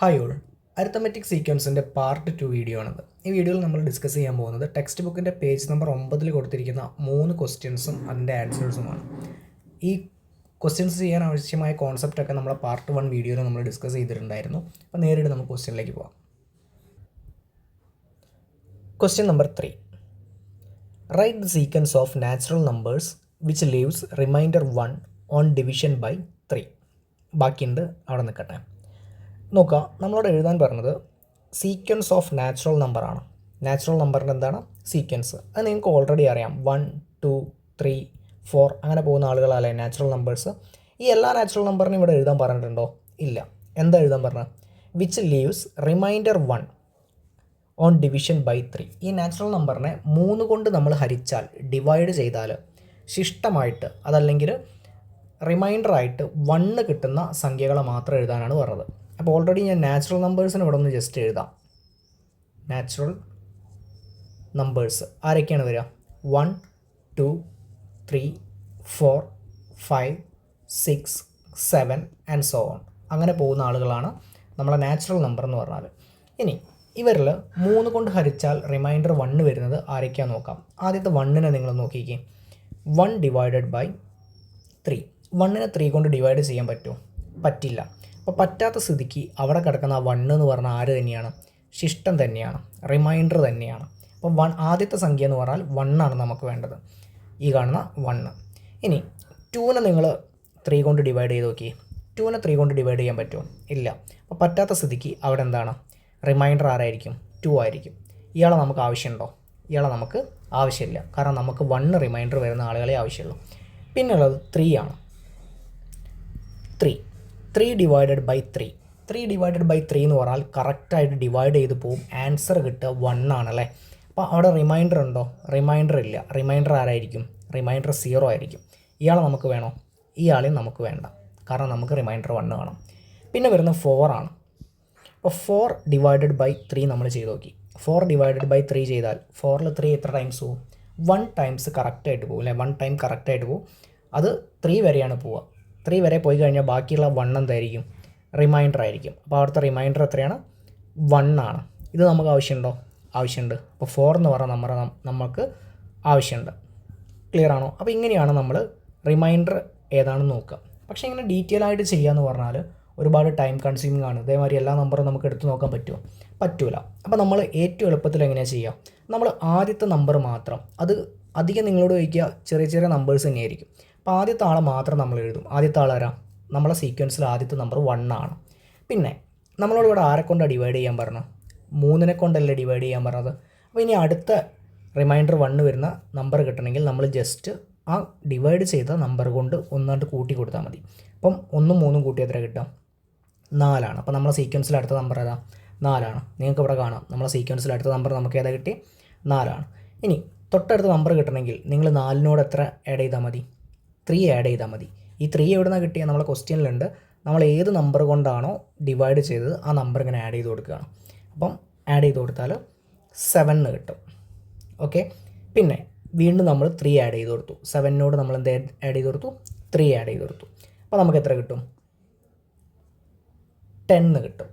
Hi all, arithmetic സീക്വൻസിൻ്റെ part 2 video ആണത്. ഈ വീഡിയോയിൽ നമ്മൾ ഡിസ്കസ് ചെയ്യാൻ പോകുന്നത് ടെക്സ്റ്റ് ബുക്കിൻ്റെ പേജ് നമ്പർ 9 കൊടുത്തിരിക്കുന്ന 3 ക്വസ്റ്റ്യൻസും അതിൻ്റെ ആൻസേഴ്സുമാണ്. ഈ ക്വസ്റ്റ്യൻസ് ചെയ്യാൻ ആവശ്യമായ കോൺസെപ്റ്റൊക്കെ നമ്മൾ പാർട്ട് 1 വീഡിയോയിൽ നമ്മൾ ഡിസ്കസ് ചെയ്തിട്ടുണ്ടായിരുന്നു. അപ്പോൾ നേരിട്ട് നമുക്ക് ക്വസ്റ്റ്യനിലേക്ക് പോകാം. Question number 3. Write the sequence of natural numbers which leaves remainder 1 on division by 3. ബാക്കിയുണ്ട്, അവിടെ നിൽക്കട്ടെ. നോക്കുക, നമ്മളോട് എഴുതാൻ പറഞ്ഞത് സീക്വൻസ് ഓഫ് നാച്ചുറൽ നമ്പറാണ്. നാച്ചുറൽ നമ്പറിൻ്റെ എന്താണ് സീക്വൻസ്? അത് നിങ്ങൾക്ക് ഓൾറെഡി അറിയാം. 1, 2, 3, 4 അങ്ങനെ പോകുന്ന ആളുകളല്ലേ നാച്ചുറൽ നമ്പേഴ്സ്. ഈ എല്ലാ നാച്ചുറൽ നമ്പറിനും ഇവിടെ എഴുതാൻ പറഞ്ഞിട്ടുണ്ടോ? ഇല്ല. എന്താ എഴുതാൻ പറഞ്ഞത്? Which leaves remainder 1 on division by 3. ഈ നാച്ചുറൽ നമ്പറിനെ 3 കൊണ്ട് നമ്മൾ ഹരിച്ചാൽ, ഡിവൈഡ് ചെയ്താൽ ശിഷ്ടമായിട്ട്, അതല്ലെങ്കിൽ റിമൈൻഡറായിട്ട് 1 കിട്ടുന്ന സംഖ്യകളെ മാത്രം എഴുതാനാണ് പറഞ്ഞത്. അപ്പോൾ ഓൾറെഡി ഞാൻ നാച്ചുറൽ നമ്പേഴ്സിന് ഇവിടെ ഒന്ന് ജസ്റ്റ് എഴുതാം. നാച്ചുറൽ നമ്പേഴ്സ് ആരൊക്കെയാണ് വരിക? 1, 2, 3, 4, 5, 6, 7 ആൻഡ് സോ ഓൺ. അങ്ങനെ പോകുന്ന ആളുകളാണ് നമ്മളെ നാച്ചുറൽ നമ്പർ എന്ന് പറഞ്ഞാൽ. ഇനി ഇവരിൽ 3 കൊണ്ട് ഹരിച്ചാൽ റിമൈൻഡർ 1 വരുന്നത് ആരൊക്കെയാണെന്ന് നോക്കാം. ആദ്യത്തെ 1നെ നിങ്ങൾ നോക്കിക്കേ. 1 ഡിവൈഡഡ് ബൈ 3. 1നെ 3 കൊണ്ട് ഡിവൈഡ് ചെയ്യാൻ പറ്റുമോ? പറ്റില്ല. അപ്പോൾ പറ്റാത്ത സ്ഥിതിക്ക് അവിടെ കിടക്കുന്ന ആ 1 എന്ന് പറഞ്ഞാൽ ആര് തന്നെയാണ്? ശിഷ്ടം തന്നെയാണ്, റിമൈൻഡർ തന്നെയാണ്. അപ്പോൾ ആദ്യത്തെ സംഖ്യ എന്ന് പറഞ്ഞാൽ 1 ആണ് നമുക്ക് വേണ്ടത്, ഈ കാണുന്ന 1. ഇനി 2നെ നിങ്ങൾ 3 കൊണ്ട് ഡിവൈഡ് ചെയ്ത് നോക്കി. 2നെ 3 കൊണ്ട് ഡിവൈഡ് ചെയ്യാൻ പറ്റുമോ? ഇല്ല. അപ്പോൾ പറ്റാത്ത സ്ഥിതിക്ക് അവിടെ എന്താണ്? റിമൈൻഡർ ആരായിരിക്കും? 2 ആയിരിക്കും. ഇയാളെ നമുക്ക് ആവശ്യമുണ്ടോ? ഇയാളെ നമുക്ക് ആവശ്യമില്ല, കാരണം നമുക്ക് 1 റിമൈൻഡർ വരുന്ന ആളുകളെ ആവശ്യമുള്ളൂ. പിന്നുള്ളത് 3 ആണ്. 3 ഡിവൈഡഡ് ബൈ 3. 3 ഡിവൈഡഡ് ബൈ 3 എന്ന് പറഞ്ഞാൽ കറക്റ്റായിട്ട് ഡിവൈഡ് ചെയ്ത് പോവും. ആൻസർ കിട്ടുക 1 ആണല്ലേ. അപ്പോൾ അവിടെ റിമൈൻഡർ ഉണ്ടോ? റിമൈൻഡർ ഇല്ല. റിമൈൻഡർ ആരായിരിക്കും? റിമൈൻഡർ 0 ആയിരിക്കും. ഇയാളെ നമുക്ക് വേണോ? ഇയാളെയും നമുക്ക് വേണ്ട, കാരണം നമുക്ക് റിമൈൻഡർ 1 വേണം. പിന്നെ വരുന്നത് 4 ആണ്. അപ്പോൾ 4 ഡിവൈഡഡ് ബൈ 3 നമ്മൾ ചെയ്ത് നോക്കി. 4 ഡിവൈഡഡ് ബൈ 3 ചെയ്താൽ 4ൽ 3 എത്ര ടൈംസ് പോവും? 1 ടൈംസ് കറക്റ്റായിട്ട് പോകും അല്ലേ? 1 ടൈം കറക്റ്റായിട്ട് പോകും. അത് 3 വരെയാണ് പോവുക. 3 വരെ പോയി കഴിഞ്ഞാൽ ബാക്കിയുള്ള 1 എന്തായിരിക്കും? റിമൈൻഡർ ആയിരിക്കും. അപ്പോൾ അവിടുത്തെ റിമൈൻഡർ എത്രയാണ്? 1 ആണ്. ഇത് നമുക്ക് ആവശ്യമുണ്ടോ? ആവശ്യമുണ്ട്. അപ്പോൾ 4 എന്ന് പറഞ്ഞ നമ്പർ നമുക്ക് ആവശ്യമുണ്ട്. ക്ലിയർ ആണോ? അപ്പോൾ ഇങ്ങനെയാണ് നമ്മൾ റിമൈൻഡർ ഏതാണെന്ന് നോക്കുക. പക്ഷേ ഇങ്ങനെ ഡീറ്റെയിൽ ആയിട്ട് ചെയ്യാമെന്ന് പറഞ്ഞാൽ ഒരുപാട് ടൈം കൺസ്യൂമിംഗ് ആണ്. ഇതേമാതിരി എല്ലാ നമ്പറും നമുക്ക് എടുത്ത് നോക്കാൻ പറ്റുമോ? പറ്റൂല. അപ്പോൾ നമ്മൾ ഏറ്റവും എളുപ്പത്തിൽ എങ്ങനെയാണ് ചെയ്യുക? നമ്മൾ ആദ്യത്തെ നമ്പർ മാത്രം, അത് അധികം നിങ്ങളോട് ചോദിക്കുക ചെറിയ ചെറിയ നമ്പേഴ്സ് തന്നെയായിരിക്കും. അപ്പോൾ ആദ്യത്തെ ആളെ മാത്രം നമ്മൾ എഴുതും. ആദ്യത്തെ ആളാരാ? നമ്മളെ സീക്വൻസിൽ ആദ്യത്തെ നമ്പർ 1 ആണ്. പിന്നെ നമ്മളോട് ഇവിടെ ആരെ കൊണ്ടാണ് ഡിവൈഡ് ചെയ്യാൻ പറഞ്ഞത്? 3നെ കൊണ്ടല്ലേ ഡിവൈഡ് ചെയ്യാൻ പറഞ്ഞത്. അപ്പോൾ ഇനി അടുത്ത റിമൈൻഡർ 1 വരുന്ന നമ്പർ കിട്ടണമെങ്കിൽ നമ്മൾ ജസ്റ്റ് ആ ഡിവൈഡ് ചെയ്ത നമ്പർ കൊണ്ട് ഒന്നാണ്ട് കൂട്ടി കൊടുത്താൽ മതി. അപ്പം 1ഉം 3ഉം കൂട്ടി എത്ര കിട്ടും? 4 ആണ്. അപ്പോൾ നമ്മളെ സീക്വൻസിൽ അടുത്ത നമ്പർ ഏതാ? 4 ആണ്. നിങ്ങൾക്ക് ഇവിടെ കാണാം നമ്മളെ സീക്വൻസിൽ അടുത്ത നമ്പർ നമുക്ക് ഏതാ കിട്ടി? 4 ആണ്. ഇനി തൊട്ടടുത്ത നമ്പർ കിട്ടണമെങ്കിൽ നിങ്ങൾ 4നോട് എത്ര ആഡ് ചെയ്താൽ മതി? 3 ആഡ് ചെയ്താൽ മതി. ഈ 3 എവിടെ നിന്നാണ് കിട്ടിയത്? നമ്മളെ ക്വസ്റ്റ്യനിലുണ്ട്. നമ്മൾ ഏത് നമ്പർ കൊണ്ടാണോ ഡിവൈഡ് ചെയ്തത് ആ നമ്പർ ഇങ്ങനെ ആഡ് ചെയ്ത് കൊടുക്കുകയാണ്. അപ്പം ആഡ് ചെയ്ത് കൊടുത്താൽ 7 കിട്ടും. ഓക്കെ. പിന്നെ വീണ്ടും നമ്മൾ 3 ആഡ് ചെയ്ത് കൊടുത്തു. 7നോട് നമ്മൾ എന്ത് ആഡ് ചെയ്ത് കൊടുത്തു? 3 ആഡ് ചെയ്ത് കൊടുത്തു. അപ്പോൾ നമുക്ക് എത്ര കിട്ടും? 10 കിട്ടും.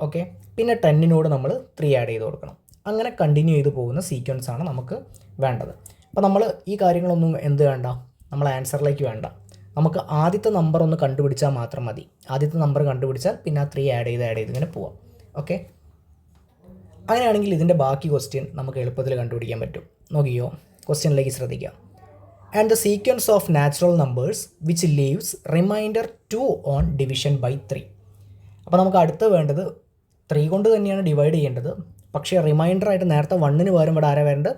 ഓക്കെ. പിന്നെ 10നോട് നമ്മൾ 3 ആഡ് ചെയ്ത് കൊടുക്കണം. അങ്ങനെ കണ്ടിന്യൂ ചെയ്ത് പോകുന്ന സീക്വൻസ് ആണ് നമുക്ക് വേണ്ടത്. അപ്പോൾ നമ്മൾ ഈ കാര്യങ്ങളൊന്നും എന്ത് വേണ്ട? നമ്മൾ ആൻസറിലേക്ക് വേണ്ട. നമുക്ക് ആദ്യത്തെ നമ്പർ ഒന്ന് കണ്ടുപിടിച്ചാൽ മാത്രം മതി. ആദ്യത്തെ നമ്പർ കണ്ടുപിടിച്ചാൽ പിന്നെ ആ 3 ആഡ് ചെയ്ത് ഇങ്ങനെ പോവാം. ഓക്കെ. അങ്ങനെയാണെങ്കിൽ ഇതിൻ്റെ ബാക്കി ക്വസ്റ്റ്യൻ നമുക്ക് എളുപ്പത്തിൽ കണ്ടുപിടിക്കാൻ പറ്റും. നോക്കിയോ, ക്വസ്റ്റ്യനിലേക്ക് ശ്രദ്ധിക്കുക. And the sequence of natural numbers which leaves remainder 2 on division by 3. അപ്പോൾ നമുക്ക് അടുത്ത് വേണ്ടത് 3 കൊണ്ട് തന്നെയാണ് ഡിവൈഡ് ചെയ്യേണ്ടത്. പക്ഷേ റിമൈൻഡറായിട്ട് നേരത്തെ 1ന് പകരം ഇവിടെ ആരാ വേണ്ടത്?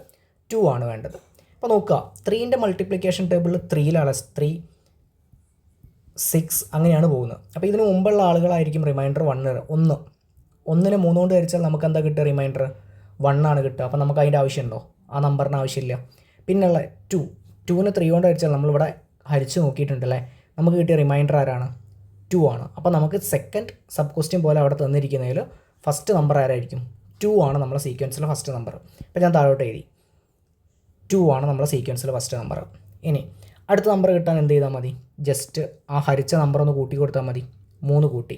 2 ആണ് വേണ്ടത്. അപ്പോൾ നോക്കുക, 3ൻ്റെ മൾട്ടിപ്ലിക്കേഷൻ ടേബിളിൽ 3ലാണ് 3, 6 അങ്ങനെയാണ് പോകുന്നത്. അപ്പോൾ ഇതിന് മുമ്പുള്ള ആളുകളായിരിക്കും റിമൈൻഡർ 1. 1നെ 3 കൊണ്ട് ഹരിച്ചാൽ നമുക്ക് എന്താ കിട്ടുക? റിമൈൻഡർ 1 ആണ് കിട്ടുക. അപ്പോൾ നമുക്ക് അതിൻ്റെ ആവശ്യമുണ്ടോ? ആ നമ്പറിന് ആവശ്യമില്ല. പിന്നെയുള്ള 2നെ 3 കൊണ്ട് ഹരിച്ചാൽ നമ്മളിവിടെ ഹരിച്ച് നോക്കിയിട്ടുണ്ടല്ലേ, നമുക്ക് കിട്ടിയ റിമൈൻഡർ ആരാണ്? 2 ആണ്. അപ്പോൾ നമുക്ക് സെക്കൻഡ് സബ് ക്വസ്റ്റ്യൻ പോലെ അവിടെ തന്നിരിക്കുന്നതിൽ ഫസ്റ്റ് നമ്പർ ആരായിരിക്കും? 2 ആണ് നമ്മളെ സീക്വൻസിലെ ഫസ്റ്റ് നമ്പർ. അപ്പോൾ ഞാൻ താഴോട്ട് എഴുതി 2 ആണ് നമ്മളെ സീക്വൻസിലെ ഫസ്റ്റ് നമ്പർ. ഇനി അടുത്ത നമ്പർ കിട്ടാൻ എന്ത് ചെയ്താൽ മതി? ജസ്റ്റ് ആ ഹരിച്ച നമ്പർ ഒന്ന് കൂട്ടി കൊടുത്താൽ മതി. 3 കൂട്ടി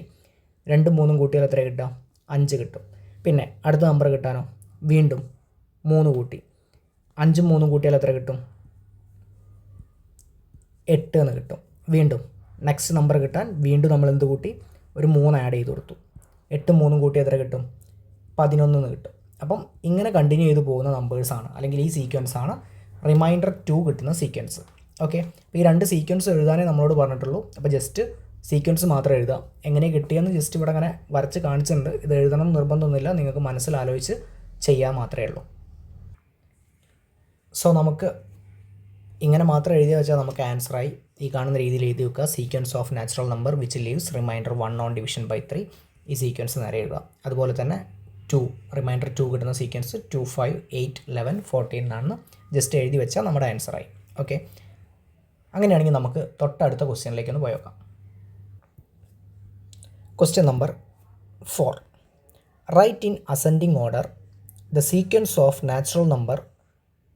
2ഉം 3ഉം കൂട്ടിയാൽ എത്ര കിട്ടുക? 5 കിട്ടും. പിന്നെ അടുത്ത നമ്പർ കിട്ടാനോ വീണ്ടും 3 കൂട്ടി 5ഉം 3ഉം കൂട്ടിയാൽ എത്ര കിട്ടും? 8 എന്ന് കിട്ടും. വീണ്ടും നെക്സ്റ്റ് നമ്പർ കിട്ടാൻ വീണ്ടും നമ്മൾ എന്ത് കൂട്ടി? ഒരു 3 ആഡ് ചെയ്ത് കൊടുത്തു. 8ഉം 3ഉം കൂട്ടി എത്ര കിട്ടും? 11 എന്ന് കിട്ടും. അപ്പം ഇങ്ങനെ കണ്ടിന്യൂ ചെയ്ത് പോകുന്ന നമ്പേഴ്സാണ്, അല്ലെങ്കിൽ ഈ സീക്വൻസാണ് റിമൈൻഡർ 2 കിട്ടുന്ന സീക്വൻസ്. ഓക്കെ, അപ്പോൾ ഈ 2 സീക്വൻസ് എഴുതാനേ നമ്മളോട് പറഞ്ഞിട്ടുള്ളൂ. അപ്പോൾ ജസ്റ്റ് സീക്വൻസ് മാത്രം എഴുതാം. എങ്ങനെ കിട്ടിയെന്ന് ജസ്റ്റ് ഇവിടെ അങ്ങനെ വരച്ച് കാണിച്ചിട്ടുണ്ട്. ഇത് എഴുതണം നിർബന്ധമൊന്നുമില്ല, നിങ്ങൾക്ക് മനസ്സിലാലോചിച്ച് ചെയ്യാൻ മാത്രമേ ഉള്ളൂ. സോ നമുക്ക് ഇങ്ങനെ മാത്രം എഴുതി വെച്ചാൽ നമുക്ക് ആൻസറായി. ഈ കാണുന്ന രീതിയിൽ എഴുതി വെക്കുക. Sequence of natural number which leaves remainder 1 on division by 3. ഈ സീക്വൻസ് നേരെ എഴുതുക. അതുപോലെ തന്നെ 2 റിമൈൻഡർ 2 കിട്ടുന്ന സീക്വൻസ് 2, 5, 8, 11, 14 എന്നാണ് ജസ്റ്റ് എഴുതി വെച്ചാൽ നമ്മുടെ ആൻസറായി. ഓക്കെ, അങ്ങനെയാണെങ്കിൽ നമുക്ക് തൊട്ടടുത്ത ക്വസ്റ്റ്യനിലേക്ക് ഒന്ന് പോയേക്കാം. Question number 4. Write in ascending order the sequence of natural number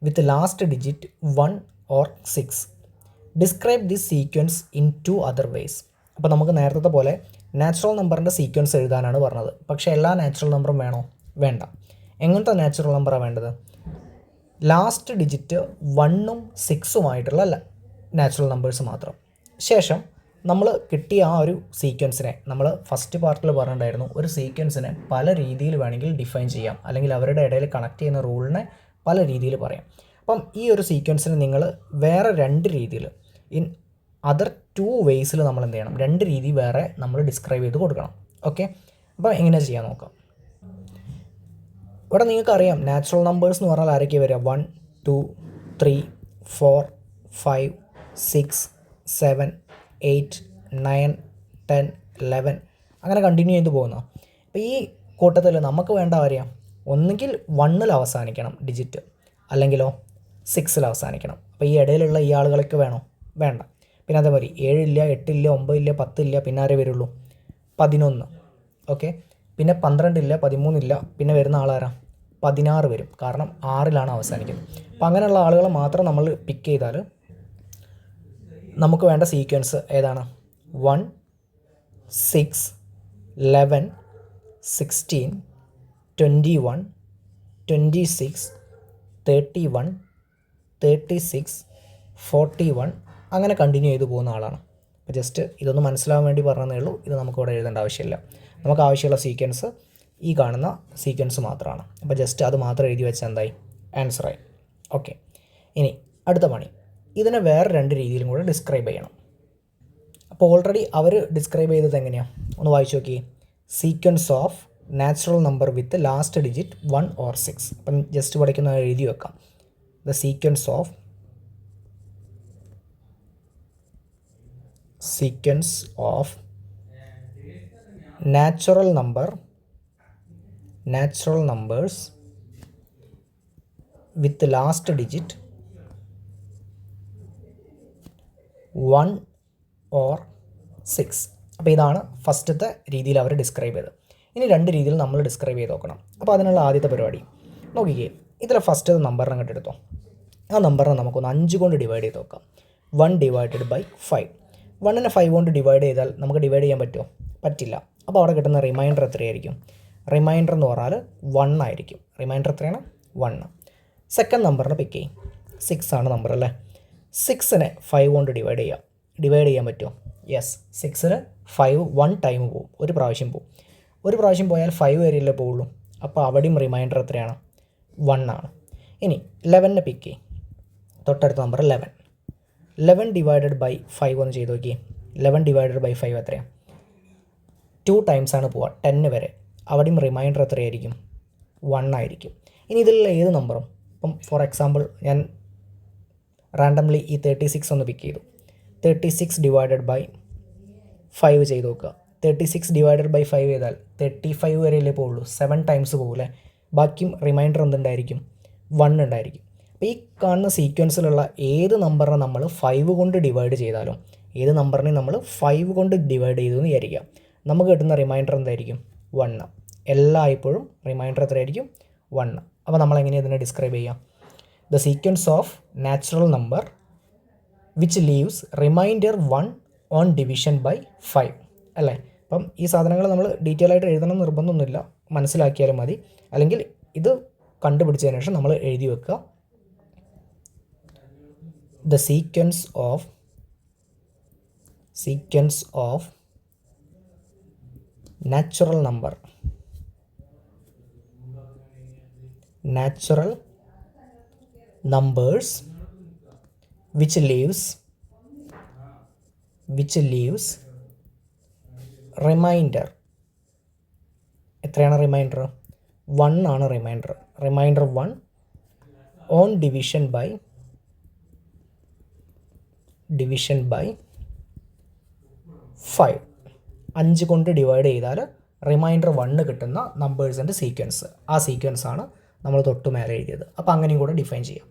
with last digit 1 or 6. Describe this sequence in 2 other ways. അപ്പോൾ നമുക്ക് നേരത്തെ പോലെ നാച്ചുറൽ നമ്പറിൻ്റെ സീക്വൻസ് എഴുതാനാണ് പറഞ്ഞത്. പക്ഷേ എല്ലാ നാച്ചുറൽ നമ്പറും വേണോ? വേണ്ട. എങ്ങനത്തെ നാച്ചുറൽ നമ്പറാണ് വേണ്ടത്? ലാസ്റ്റ് ഡിജിറ്റ് 1ഉം 6ഉമായിട്ടുള്ള നാച്ചുറൽ നമ്പേഴ്സ് മാത്രം. ശേഷം നമ്മൾ കിട്ടിയ ആ ഒരു സീക്വൻസിനെ നമ്മൾ ഫസ്റ്റ് പാർട്ടിൽ പറഞ്ഞിട്ടുണ്ടായിരുന്നു, ഒരു സീക്വൻസിനെ പല രീതിയിൽ വേണമെങ്കിൽ ഡിഫൈൻ ചെയ്യാം, അല്ലെങ്കിൽ അവരുടെ ഇടയിൽ കണക്ട് ചെയ്യുന്ന റൂളിനെ പല രീതിയിൽ പറയാം. അപ്പം ഈ ഒരു സീക്വൻസിന് നിങ്ങൾ വേറെ 2 രീതിയിൽ ഇൻ അതർ 2 വേയ്സിൽ നമ്മൾ എന്ത് ചെയ്യണം? 2 രീതി വേറെ നമ്മൾ ഡിസ്ക്രൈബ് ചെയ്ത് കൊടുക്കണം. ഓക്കെ, അപ്പോൾ എങ്ങനെ ചെയ്യാൻ നോക്കാം. ഇവിടെ നിങ്ങൾക്കറിയാം നാച്ചുറൽ നമ്പേഴ്സ് എന്ന് പറഞ്ഞാൽ ആരൊക്കെ വരിക? 1, 2, 3, 4, 5, 6, 7, 8, 9, 10, 11 അങ്ങനെ കണ്ടിന്യൂ ചെയ്ത് പോകുന്നു. അപ്പോൾ ഈ കൂട്ടത്തിൽ നമുക്ക് വേണ്ട അറിയാം, ഒന്നുകിൽ 1ൽ അവസാനിക്കണം ഡിജിറ്റ്, അല്ലെങ്കിലോ 6ൽ അവസാനിക്കണം. അപ്പോൾ ഈ ഇടയിലുള്ള ഈ ആളുകളൊക്കെ വേണോ? വേണ്ട. പിന്നെ അതേപോലെ 7 ഇല്ല, 8 ഇല്ല, 9 ഇല്ല, 10 ഇല്ല, പിന്നെ ആരേ വരുള്ളൂ? 11. ഓക്കെ, പിന്നെ 12 ഇല്ല, 13 ഇല്ല, പിന്നെ വരുന്ന ആളാരാ? 16 വരും, കാരണം 6ലാണ് അവസാനിക്കുന്നത്. അപ്പോൾ അങ്ങനെയുള്ള ആളുകളെ മാത്രം നമ്മൾ പിക്ക് ചെയ്താൽ നമുക്ക് വേണ്ട സീക്വൻസ് ഏതാണ്? 1, 6, 11, 16, 21, 26, 31, 36, 41 അങ്ങനെ കണ്ടിന്യൂ ചെയ്ത് പോകുന്ന ആളാണ്. അപ്പോൾ ജസ്റ്റ് ഇതൊന്ന് മനസ്സിലാവാൻ വേണ്ടി പറഞ്ഞതേ ഉള്ളൂ. ഇത് നമുക്കിവിടെ എഴുതേണ്ട ആവശ്യമില്ല. നമുക്ക് ആവശ്യമുള്ള സീക്വൻസ് ഈ കാണുന്ന സീക്വൻസ് മാത്രമാണ്. അപ്പോൾ ജസ്റ്റ് അത് മാത്രം എഴുതി വെച്ചാൽ എന്തായി? ആൻസറായി. ഓക്കെ, ഇനി അടുത്ത പണി, ഇതിനെ വേറെ 2 രീതിയിലും കൂടെ ഡിസ്ക്രൈബ് ചെയ്യണം. അപ്പോൾ ഓൾറെഡി അവർ ഡിസ്ക്രൈബ് ചെയ്തത് എങ്ങനെയാണ്? ഒന്ന് വായിച്ചു നോക്കി. Sequence of natural number with last digit 1 or 6. അപ്പം ജസ്റ്റ് പഠിക്കുന്ന എഴുതി വെക്കാം. The sequence of natural numbers with the last digit 1 or 6. അപ്പോൾ ഇതാണ് ഫസ്റ്റത്തെ രീതിയിൽ അവർ ഡിസ്ക്രൈബ് ചെയ്തത്. ഇനി 2 രീതിയിൽ നമ്മൾ ഡിസ്ക്രൈബ് ചെയ്ത് നോക്കണം. അപ്പോൾ അതിനുള്ള ആദ്യത്തെ പരിപാടി നോക്കിക്കേ. ഇതിലെ ഫസ്റ്റത്തെ നമ്പറിനെ അങ്ങോട്ട് എടുത്തോ. ആ നമ്പറിനെ നമുക്കൊന്ന് 5 കൊണ്ട് ഡിവൈഡ് ചെയ്ത് നോക്കാം. 1 ഡിവൈഡഡ് ബൈ 5. 1നെ 5 കൊണ്ട് ഡിവൈഡ് ചെയ്താൽ നമുക്ക് ഡിവൈഡ് ചെയ്യാൻ പറ്റുമോ? പറ്റില്ല. അപ്പോൾ അവിടെ കിട്ടുന്ന റിമൈൻഡർ എത്രയായിരിക്കും? റിമൈൻഡർ എന്ന് പറഞ്ഞാൽ 1 ആയിരിക്കും. റിമൈൻഡർ എത്രയാണ്? 1. സെക്കൻഡ് നമ്പറിനെ പിക്ക് ചെയ്യും. 6 ആണ് നമ്പർ അല്ലേ. 6നെ 5 കൊണ്ട് ഡിവൈഡ് ചെയ്യാൻ പറ്റുമോ? യെസ്. 6ന് 5 1 ടൈം പോവും, ഒരു പ്രാവശ്യം പോവും. ഒരു പ്രാവശ്യം പോയാൽ 5 വരെയല്ലേ പോവുള്ളൂ. അപ്പോൾ അവിടെയും റിമൈൻഡർ എത്രയാണ്? 1 ആണ്. ഇനി 11നെ പിക്ക് ചെയ്യും. തൊട്ടടുത്ത നമ്പർ 11. 11 ഡിവൈഡഡ് ബൈ 5 ഒന്ന് ചെയ്ത് നോക്കിയേ. 11 ഡിവൈഡഡ് ബൈ 5 എത്രയാണ്? 2 ടൈംസാണ് പോവുക, 10 വരെ. അവിടെയും റിമൈൻഡർ എത്രയായിരിക്കും? 1 ആയിരിക്കും. ഇനി ഇതിലുള്ള ഏത് നമ്പറും, ഇപ്പം ഫോർ എക്സാമ്പിൾ ഞാൻ റാൻഡംലി ഈ 36 ഒന്ന് പിക്ക് ചെയ്തു. 36 ഡിവൈഡഡ് ബൈ 5 ചെയ്ത് നോക്കുക. 36 ഡിവൈഡഡ് ബൈ 5 ചെയ്താൽ 35 വരെയല്ലേ പോവുള്ളൂ. 7 ടൈംസ് പോകൂലേ. ബാക്കിയും റിമൈൻഡർ എന്തുണ്ടായിരിക്കും? 1 ഉണ്ടായിരിക്കും. അപ്പോൾ ഈ കാണുന്ന സീക്വൻസിലുള്ള ഏത് നമ്പറിനെ നമ്മൾ 5 കൊണ്ട് ഡിവൈഡ് ചെയ്താലും, ഏത് നമ്പറിനെ നമ്മൾ 5 കൊണ്ട് ഡിവൈഡ് ചെയ്തു എന്ന് വിചാരിക്കാം, നമുക്ക് കിട്ടുന്ന റിമൈൻഡർ എന്തായിരിക്കും? 1. എല്ലായ്പ്പോഴും റിമൈൻഡർ എത്രയായിരിക്കും? 1. അപ്പോൾ നമ്മൾ എങ്ങനെയാണ് ഇതിനെ ഡിസ്ക്രൈബ് ചെയ്യാം? The sequence of natural number which leaves remainder 1 on division by 5 അല്ലേ. അപ്പം ഈ സാധനങ്ങൾ നമ്മൾ ഡീറ്റെയിൽ ആയിട്ട് എഴുതണം നിർബന്ധമൊന്നുമില്ല, മനസ്സിലാക്കിയാലും മതി. അല്ലെങ്കിൽ ഇത് കണ്ടുപിടിച്ചതിന് ശേഷം നമ്മൾ എഴുതി വെക്കുക. The sequence of natural numbers which leaves remainder. എത്രയാണ് റിമൈൻഡർ? 1 ആണ് റിമൈൻഡർ. 1 on division by 5. 5 കൊണ്ട് ഡിവൈഡ് ചെയ്താൽ റിമൈൻഡർ 1 കിട്ടുന്ന നമ്പേഴ്സിൻ്റെ സീക്വൻസ്, ആ സീക്വൻസാണ് നമ്മൾ തൊട്ട് മേലെ എഴുതിയത്. അപ്പോൾ അങ്ങനെയും കൂടെ ഡിഫൈൻ ചെയ്യാം.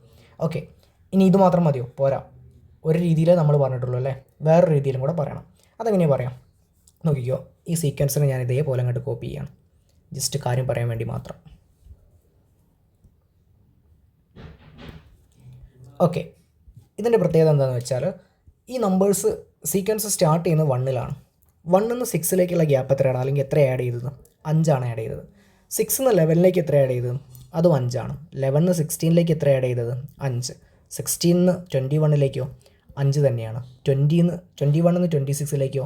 ഓക്കെ, ഇനി ഇത് മാത്രം മതിയോ? പോരാ, ഒരു രീതിയിലേ നമ്മൾ പറഞ്ഞിട്ടുള്ളൂ അല്ലേ, വേറൊരു രീതിയിലും കൂടെ പറയണം. അതെങ്ങനെയാണ് പറയാം നോക്കിക്കോ. ഈ സീക്വൻസിനെ ഞാൻ ഇതേപോലെ അങ്ങോട്ട് കോപ്പി ചെയ്യണം, ജസ്റ്റ് കാര്യം പറയാൻ വേണ്ടി മാത്രം. ഓക്കെ, ഇതിൻ്റെ പ്രത്യേകത എന്താണെന്ന് വെച്ചാൽ ഈ നമ്പേഴ്സ് സീക്വൻസ് സ്റ്റാർട്ട് ചെയ്യുന്നത് 1-ലാണ്. 1-ന്ന് 6-ലേക്കുള്ള ഗ്യാപ്പ് എത്രയാണ്, അല്ലെങ്കിൽ എത്ര ആഡ് ചെയ്തത്? 5 ആഡ് ചെയ്തത്. 6-ന്ന് 11-ലേക്ക് എത്ര ആഡ് ചെയ്തത്? അതും 5. 11-ന്ന് 16-ലേക്ക് എത്ര ആഡ് ചെയ്തത്? 5. 16-ന്ന് 21-ലേക്കോ? 5 തന്നെയാണ്. 21-ന്ന് 26-ലേക്കോ?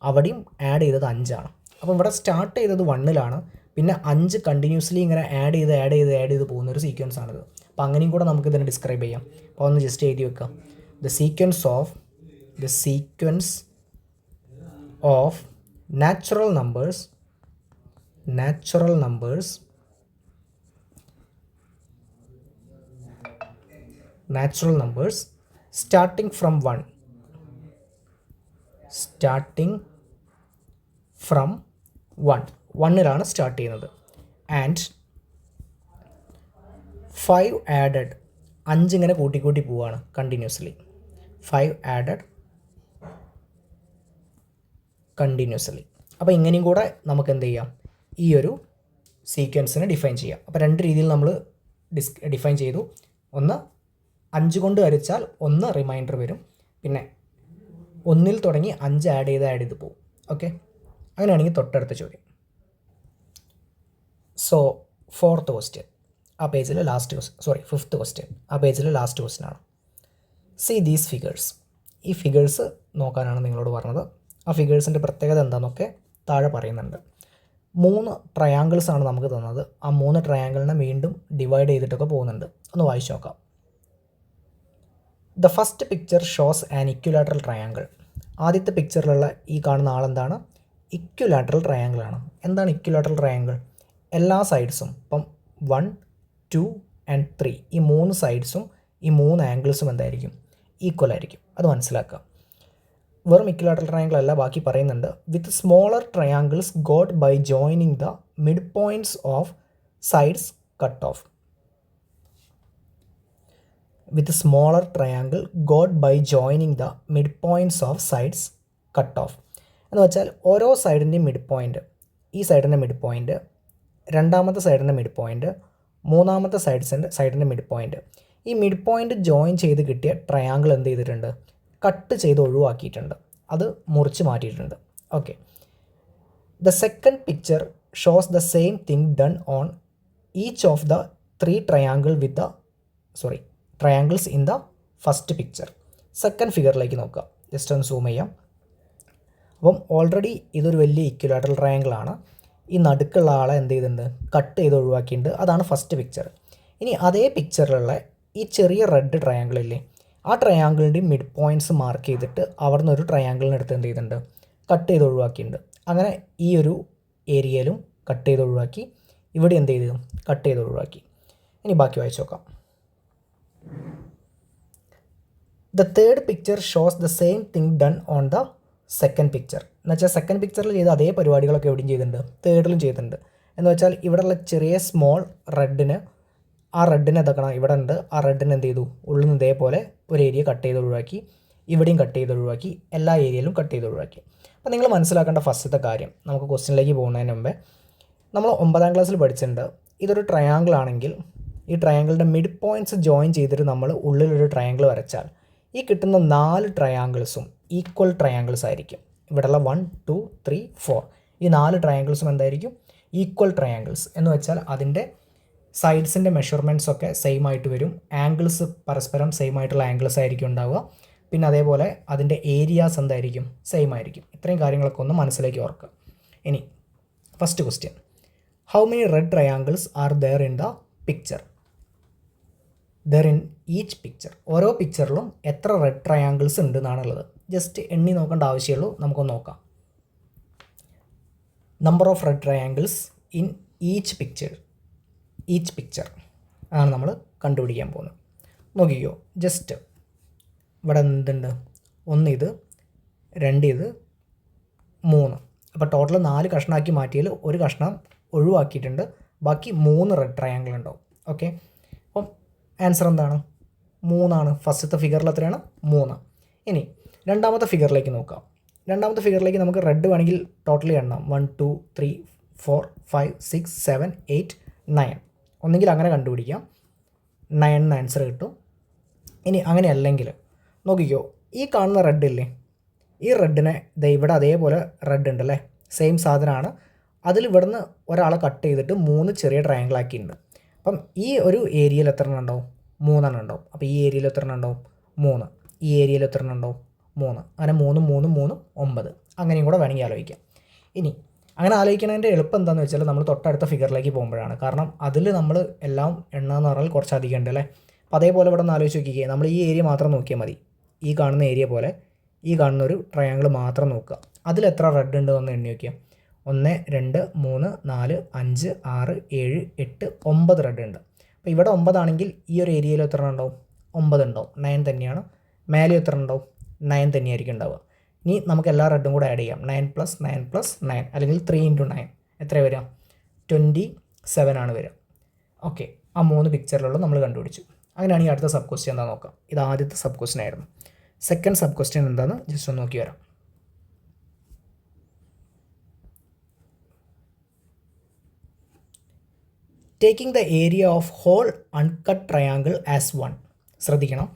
അവിടെയും ആഡ് ചെയ്തത് 5. അപ്പോൾ ഇവിടെ സ്റ്റാർട്ട് ചെയ്തത് 1-ലാണ്, പിന്നെ 5 കണ്ടിന്യൂസ്ലി ഇങ്ങനെ ആഡ് ചെയ്ത് പോകുന്ന ഒരു സീക്വൻസ് ആണിത്. അപ്പോൾ അങ്ങനെയും കൂടെ നമുക്ക് ഇതിനെ ഡിസ്ക്രൈബ് ചെയ്യാം. അപ്പോൾ ഒന്ന് ജസ്റ്റ് എഴുതി വെക്കാം. The sequence of natural numbers starting from 1 1-ലാണ് സ്റ്റാർട്ട് ചെയ്യുന്നത്. ആൻഡ് 5 ആഡഡ്, 5 ഇങ്ങനെ കൂട്ടി പോവുകയാണ് കണ്ടിന്യൂസ്ലി. 5 added continuously. അപ്പോൾ ഇങ്ങനെയും കൂടെ നമുക്ക് എന്ത് ചെയ്യാം, ഈ ഒരു സീക്വൻസിനെ ഡിഫൈൻ ചെയ്യാം. അപ്പോൾ 2 രീതിയിൽ നമ്മൾ ഡിഫൈൻ ചെയ്തു. ഒന്ന് 5 കൊണ്ട് ഹരിച്ചാൽ 1 റിമൈൻഡർ വരും, പിന്നെ 1-ൽ തുടങ്ങി 5 ആഡ് ചെയ്ത് പോകും. ഓക്കെ, അങ്ങനെയാണെങ്കിൽ തൊട്ടടുത്ത ചോദ്യം. സോ ഫിഫ്ത്ത് ക്വസ്റ്റ്യൻ ആ പേജിലെ ലാസ്റ്റ് ക്വസ്റ്റ്യൻ ആണ്. See these figures. ഈ ഫിഗേഴ്സ് നോക്കാനാണ് നിങ്ങളോട് പറഞ്ഞത്. ആ ഫിഗേഴ്സിൻ്റെ പ്രത്യേകത എന്താണെന്നൊക്കെ താഴെ പറയുന്നുണ്ട്. 3 ട്രയാങ്കിൾസ് ആണ് നമുക്ക് തന്നത്. ആ 3 ട്രയാങ്കിളിനെ വീണ്ടും ഡിവൈഡ് ചെയ്തിട്ടൊക്കെ പോകുന്നുണ്ട്. ഒന്ന് വായിച്ചു നോക്കാം. The first picture shows an equilateral triangle. ആദ്യത്തെ പിക്ചറിലുള്ള ഈ കാണുന്ന ആളെന്താണ്? ഇക്വിലാറ്ററൽ ട്രയാങ്കിളാണ്. എന്താണ് ഇക്വിലാറ്ററൽ ട്രയാങ്കിൾ? എല്ലാ സൈഡ്സും, ഇപ്പം 1, 2 ആൻഡ് 3 ഈ 3 സൈഡ്സും ഈ 3 ആംഗിൾസും എന്തായിരിക്കും? ഈക്വൽ ആയിരിക്കും. അത് മനസ്സിലാക്കുക. വെറും ഇക്വിലാറ്ററൽ ട്രയാങ്കിൾ അല്ല, ബാക്കി പറയുന്നുണ്ട്. With smaller triangles got by joining the mid points of sides cut off. with a smaller triangle got by joining the midpoints of sides cut off. എന്ന് വെച്ചാൽ ഓരോ സൈഡിൻ്റെയും മിഡ് പോയിൻറ്റ്, ഈ സൈഡിൻ്റെ മിഡ് പോയിൻറ്റ്, രണ്ടാമത്തെ സൈഡിൻ്റെ mid point, മൂന്നാമത്തെ സൈഡിൻ്റെ mid point, ഈ mid point join ചെയ്ത് കിട്ടിയ triangle എന്ത് ചെയ്തിട്ടുണ്ട്? കട്ട് ചെയ്ത് ഒഴിവാക്കിയിട്ടുണ്ട്, അത് മുറിച്ച് മാറ്റിയിട്ടുണ്ട്. Okay, the second picture shows the same thing done on each of the 3 triangles in the first picture. Second ഫിഗറിലേക്ക് നോക്കുക, ജസ്റ്റ് ഒന്ന് സൂം ചെയ്യാം. അപ്പം ഓൾറെഡി ഇതൊരു വലിയ ഇക്വിലാറ്ററൽ ട്രയാങ്കിളാണ്. ഈ നടുക്കുള്ള ആളെ എന്ത് ചെയ്തിട്ടുണ്ട്? കട്ട് ചെയ്ത് ഒഴിവാക്കിയിട്ടുണ്ട്. അതാണ് ഫസ്റ്റ് പിക്ചർ. ഇനി അതേ പിക്ചറിലുള്ള ഈ ചെറിയ റെഡ് ട്രയാങ്കിളില്ലേ, ആ ട്രയാങ്കിളിൻ്റെ മിഡ് പോയിൻറ്റ്സ് മാർക്ക് ചെയ്തിട്ട് അവിടെ നിന്ന് ഒരു ട്രയാങ്കിളിനെടുത്ത് എന്ത് ചെയ്തിട്ടുണ്ട്? കട്ട് ചെയ്ത് ഒഴിവാക്കിയിട്ടുണ്ട്. അങ്ങനെ ഈ ഒരു ഏരിയയിലും കട്ട് ചെയ്ത് ഒഴിവാക്കി, ഇവിടെ എന്ത് ചെയ്തു? കട്ട് ചെയ്ത് ഒഴിവാക്കി. ഇനി ബാക്കി വായിച്ചു നോക്കാം. The third picture shows the same thing done on the second picture. എന്ന് വെച്ചാൽ സെക്കൻഡ് പിക്ചറിൽ ചെയ്ത അതേ പരിപാടികളൊക്കെ എവിടെയും ചെയ്തിട്ടുണ്ട്, തേർഡിലും ചെയ്തിട്ടുണ്ട്. എന്ന് വെച്ചാൽ ഇവിടെയുള്ള ചെറിയ സ്മോൾ റെഡിന്, ആ റെഡിന് ഇതാക്കണം ഇവിടെ ഉണ്ട്, ആ റെഡിന് എന്ത് ചെയ്തു? ഉള്ളിൽ നിന്ന് ഇതേപോലെ ഒരു ഏരിയ കട്ട് ചെയ്ത് ഒഴിവാക്കി, ഇവിടെയും കട്ട് ചെയ്ത് ഒഴിവാക്കി, എല്ലാ ഏരിയയിലും കട്ട് ചെയ്ത് ഒഴിവാക്കി. അപ്പോൾ നിങ്ങൾ മനസ്സിലാക്കേണ്ട ഫസ്റ്റത്തെ കാര്യം, നമുക്ക് ക്വസ്റ്റ്യനിലേക്ക് പോകുന്നതിന് മുമ്പേ നമ്മൾ 9ാം ക്ലാസ്സിൽ പഠിച്ചിട്ടുണ്ട്, ഇതൊരു ട്രയാങ്കിൾ ആണെങ്കിൽ ഈ ട്രയാങ്കിളിൻ്റെ മിഡ് പോയിൻറ്റ്സ് ജോയിൻ ചെയ്തിട്ട് നമ്മൾ ഉള്ളിലൊരു ട്രയാങ്കിൾ വരച്ചാൽ ഈ കിട്ടുന്ന 4 ട്രയാങ്കിൾസും ഈക്വൽ ട്രയാങ്കിൾസ് ആയിരിക്കും. ഇവിടെയുള്ള 1 2 3 4 ഈ 4 ട്രയാങ്കിൾസും എന്തായിരിക്കും? ഈക്വൽ ട്രയാങ്കിൾസ് എന്ന് വെച്ചാൽ അതിൻ്റെ സൈഡ്സിൻ്റെ മെഷർമെൻറ്റ്സ് ഒക്കെ സെയിം ആയിട്ട് വരും. ആംഗിൾസ് പരസ്പരം സെയിം ആയിട്ടുള്ള ആംഗിൾസ് ആയിരിക്കും ഉണ്ടാവുക. പിന്നെ അതേപോലെ അതിൻ്റെ ഏരിയാസ് എന്തായിരിക്കും? സെയിം ആയിരിക്കും. ഇത്രയും കാര്യങ്ങളൊക്കെ ഒന്ന് മനസ്സിലേക്ക് ഓർക്കുക. ഇനി first question, how many red triangles are there in the picture? There in each picture. ഓരോ പിക്ചറിലും എത്ര റെഡ് ട്രയാങ്കിൾസ് ഉണ്ട് എന്നാണുള്ളത്. ജസ്റ്റ് എണ്ണി നോക്കേണ്ട ആവശ്യമുള്ളൂ. നമുക്കൊന്ന് നോക്കാം. Number of red triangles in each picture അതാണ് നമ്മൾ കണ്ടുപിടിക്കാൻ പോകുന്നത്. നോക്കിക്കോ, ജസ്റ്റ് ഇവിടെ എന്തുണ്ട്? 1 ഇത്, 2 ഇത്, 3. അപ്പോൾ ടോട്ടൽ 4 കഷ്ണമാക്കി മാറ്റിയാൽ ഒരു കഷ്ണം ഒഴിവാക്കിയിട്ടുണ്ട്. ബാക്കി 3 റെഡ് ട്രയാങ്കിൾ ഉണ്ടാവും. ഓക്കെ, അപ്പം ആൻസർ എന്താണ്? 3 ഫസ്റ്റത്തെ ഫിഗറിൽ എത്രയാണ്? 3. ഇനി രണ്ടാമത്തെ ഫിഗറിലേക്ക് നോക്കാം. രണ്ടാമത്തെ ഫിഗറിലേക്ക് നമുക്ക് റെഡ് വേണമെങ്കിൽ ടോട്ടലി എണ്ണാം. 1 2 3 4 5 6 7 8 9. ഒന്നെങ്കിൽ അങ്ങനെ കണ്ടുപിടിക്കാം, 9 ആൻസർ കിട്ടും. ഇനി അങ്ങനെ അല്ലെങ്കിൽ നോക്കിക്കോ, ഈ കാണുന്ന റെഡ് ഇല്ലേ, ഈ റെഡിനെ ഇവിടെ അതേപോലെ റെഡ് ഉണ്ടല്ലേ, സെയിം സാധനമാണ്. അതിൽ ഇവിടുന്ന് ഒരാളെ കട്ട് ചെയ്തിട്ട് 3 ചെറിയ ട്രയാങ്കിൾ ആക്കിയിട്ടുണ്ട്. അപ്പം ഈ ഒരു ഏരിയയിൽ എത്ര എണ്ണം ഉണ്ടാവും? 3 ഉണ്ടാവും. അപ്പോൾ ഈ ഏരിയയിൽ എത്ര എണ്ണം ഉണ്ടാവും? 3. ഈ ഏരിയയിൽ എത്ര എണ്ണം ഉണ്ടാവും? 3. അങ്ങനെ 3 3 3 9. അങ്ങനെയും കൂടെ വേണമെങ്കിൽ ആലോചിക്കാം. ഇനി അങ്ങനെ ആലോചിക്കുന്നതിൻ്റെ എളുപ്പം എന്താണെന്ന് വെച്ചാൽ നമ്മൾ തൊട്ടടുത്ത ഫിഗറിലേക്ക് പോകുമ്പോഴാണ്. കാരണം അതിൽ നമ്മൾ എല്ലാം എണ്ണാന്ന് പറഞ്ഞാൽ കുറച്ച് അധികം ഉണ്ട് അല്ലേ. അപ്പോൾ അതേപോലെ ഇവിടെ ഒന്ന് ആലോചിച്ച് നോക്കിക്കുക. നമ്മൾ ഈ ഏരിയ മാത്രം നോക്കിയാൽ മതി. ഈ കാണുന്ന ഏരിയ പോലെ ഈ കാണുന്ന ഒരു ട്രയാങ്കിൾ മാത്രം നോക്കുക. അതിൽ എത്ര റെഡ് ഉണ്ട് എന്ന് എണ്ണി നോക്കിയാൽ 1 2 3 4 5 6 7 8 9 റെഡ് ഉണ്ട്. അപ്പോൾ ഇവിടെ 9 ആണെങ്കിൽ ഈ ഒരു ഏരിയയിൽ എത്ര ഉണ്ടാവും? 9 ഉണ്ടാവും. 9 തന്നെയാണ്. മേലെ എത്ര ഉണ്ടാവും? 9 തന്നെയായിരിക്കും ഉണ്ടാവുക. ഇനി നമുക്ക് എല്ലാ റെഡും കൂടെ ആഡ് ചെയ്യാം. 9 + 9 + 9 അല്ലെങ്കിൽ 3 × 9 എത്ര വരിക? 27 ആണ് വരിക. ഓക്കെ, ആ 3 പിക്ചറിലുള്ള നമ്മൾ കണ്ടുപിടിച്ചു. അങ്ങനെയാണെങ്കിൽ അടുത്ത സബ് ക്വസ്റ്റ്യൻ എന്താ നോക്കാം. ഇത് ആദ്യത്തെ സബ് ക്വസ്റ്റ്യൻ ആയിരുന്നു. സെക്കൻഡ് സബ് ക്വസ്റ്റ്യൻ എന്താണെന്ന് ജസ്റ്റ് ഒന്ന് നോക്കി വരാം. Taking the area of whole uncut triangle as 1. ശ്രദ്ധിക്കണം,